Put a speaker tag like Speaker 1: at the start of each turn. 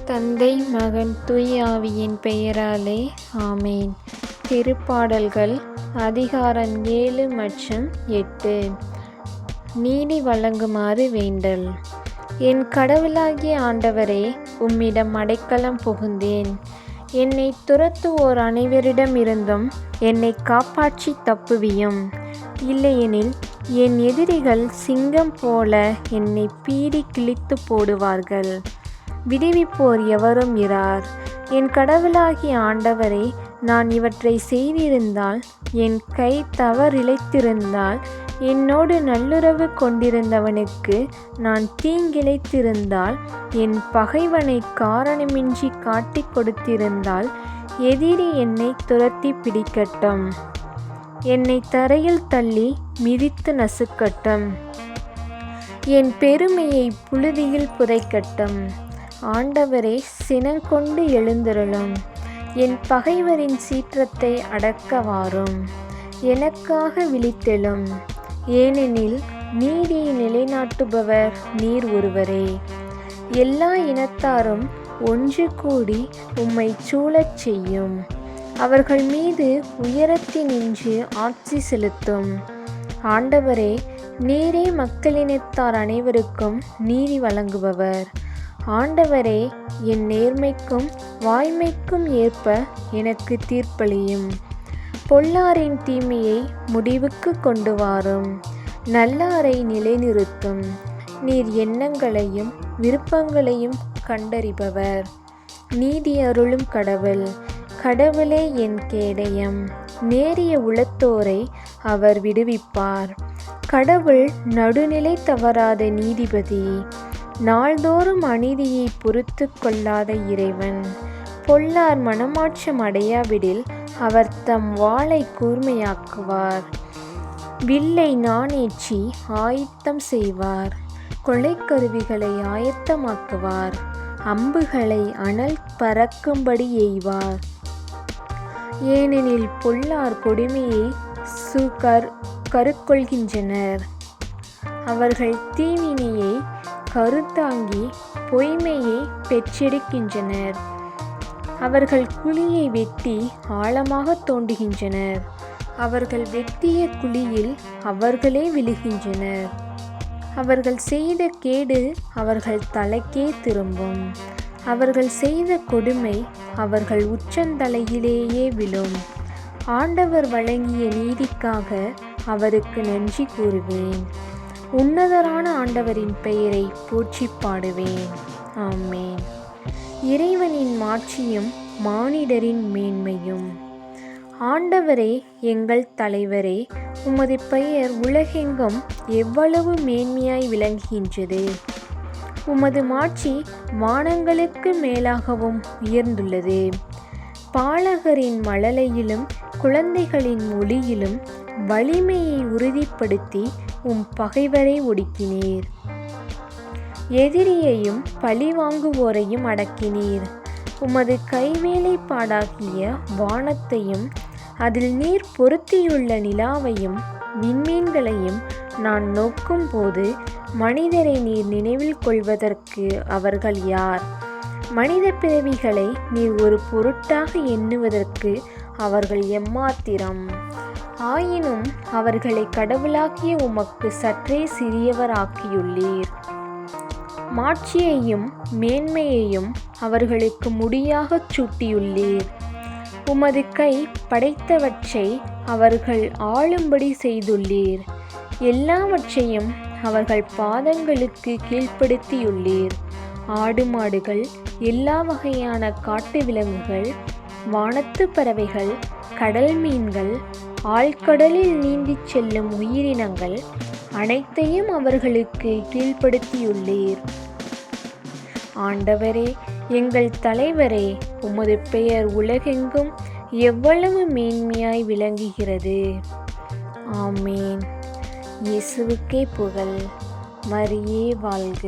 Speaker 1: தந்தை மகன் தூய ஆவியின் பெயராலே ஆமேன். திருப்பாடல்கள் அதிகாரம் 7 மற்றும் 8. நீதி வழங்குமாறு வேண்டல். என் கடவுளாகிய ஆண்டவரே, உம்மிடம் அடைக்கலம் புகுந்தேன். என்னை துரத்துவோர் அனைவரிடமிருந்தும் என்னை காப்பாற்றி தப்புவியும். இல்லையெனில் என் எதிரிகள் சிங்கம் போல என்னை பீறி கிழித்து போடுவார்கள். விடுவிப்போர் எவரும் இரார். என் கடவுளாகிய ஆண்டவரே, நான் இவற்றை செய்திருந்தால், என் கை தவறிழைத்திருந்தால், என்னோடு நல்லுறவு கொண்டிருந்தவனுக்கு நான் தீங்கிழைத்திருந்தால், என் பகைவனை காரணமின்றி காட்டிக் கொடுத்திருந்தால், எதிரி என்னை துரத்தி பிடிக்கட்டும், என்னை தரையில் தள்ளி மிதித்து நசுக்கட்டும், என் பெருமையை புழுதியில் புதைக்கட்டும். ஆண்டவரே, சினங்கொண்டு எழுந்தருளும். என் பகைவரின் சீற்றத்தை அடக்க வாரும். எனக்காக விழித்தெழும். ஏனெனில் நீதியை நிலைநாட்டுபவர் நீர் ஒருவரே. எல்லா இனத்தாரும் ஒன்று கூடி உம்மை சூழச் செய்யும். அவர்கள் மீது உயரத்தினின்று ஆட்சி செலுத்தும். ஆண்டவரே, நீரே மக்களினத்தார் அனைவருக்கும் நீதி வழங்குபவர். ஆண்டவரே, என் நேர்மைக்கும் வாய்மைக்கும் ஏற்ப எனக்கு தீர்ப்பளியும். பொல்லாரின் தீமையை முடிவுக்கு கொண்டு வாரும். நல்லாரை நிலைநிறுத்தும். நீர் எண்ணங்களையும் விருப்பங்களையும் கண்டறிபவர். நீதி அருளும் கடவுள். கடவுளே என் கேடயம். நேரிய உளத்தோரை அவர் விடுவிப்பார். கடவுள் நடுநிலை தவறாத நீதிபதி. நாள்தோறும் அநீதியை பொறுத்து கொள்ளாத இறைவன். பொல்லார் மனமாற்றம் அடையாவிடில் அவர் தம் வாளை கூர்மையாக்குவார். வில்லை நாணேற்றி ஆயத்தம் செய்வார். கொலைக்கருவிகளை ஆயத்தமாக்குவார். அம்புகளை அனல் பறக்கும்படி எய்வார். ஏனெனில் பொல்லார் கொடுமையை கருக்கொள்கின்றனர். அவர்கள் தீவினையை கருத்தாங்கி பொய்மையை பெற்றெடுக்கின்றனர். அவர்கள் குழியை வெட்டி ஆழமாக தோண்டுகின்றனர். அவர்கள் வெட்டிய குழியில் அவர்களே விழுகின்றனர். அவர்கள் செய்த கேடு அவர்கள் தலைக்கே திரும்பும். அவர்கள் செய்த கொடுமை அவர்கள் உச்சந்தலையிலேயே விழும். ஆண்டவர் வழங்கிய நீதிக்காக அவருக்கு நன்றி கூறுவேன். உன்னதரான ஆண்டவரின் பெயரை போற்றி பாடுவேன். ஆமேன். இறைவனின் மாட்சியும் மானிடரின் மேன்மையும். ஆண்டவரே, எங்கள் தலைவரே, உமது பெயர் உலகெங்கும் எவ்வளவு மேன்மையாய் விளங்குகின்றது. உமது மாட்சி வானங்களுக்கு மேலாகவும் உயர்ந்துள்ளது. பாலகரின் மழலையிலும் குழந்தைகளின் ஒளியிலும் வலிமையை உறுதிப்படுத்தி உம் பகைவரை ஒடுக்கினீர். எதிரியையும் பழி வாங்குவோரையும் அடக்கினீர். உமது கைவேலைப்பாடாகிய வானத்தையும் அதில் நீர் பொருத்தியுள்ள நிலாவையும் விண்மீன்களையும் நான் நோக்கும் போது, மனிதரை நீர் நினைவில் கொள்வதற்கு அவர்கள் யார்? மனித பிறவிகளை நீர் ஒரு பொருட்டாக எண்ணுவதற்கு அவர்கள் எம்மாத்திரம்? ஆயினும் அவர்களை கடவுளாகிய உமக்கு சற்றே சிறியவர் ஆக்கியுள்ளீர். மாட்சியையும் மேன்மையையும் அவர்களுக்கு முடியாகச் சூட்டியுள்ளீர். உமது கை படைத்தவற்றை அவர்கள் ஆளும்படி செய்துள்ளீர். எல்லாவற்றையும் அவர்கள் பாதங்களுக்கு கீழ்ப்படுத்தியுள்ளீர். ஆடு மாடுகள், எல்லா வகையான காட்டு விலங்குகள், வானத்து பறவைகள், கடல் மீன்கள், ஆழ்கடலில் நீந்திச் செல்லும் உயிரினங்கள் அனைத்தையும் அவர்களுக்கு கீழ்ப்படுத்தியுள்ளீர். ஆண்டவரே, எங்கள் தலைவரே, உமது பெயர் உலகெங்கும் எவ்வளவு மேன்மையாய் விளங்குகிறது. ஆமேன். இயேசுவுக்கே புகழ். மரியே வாழ்க.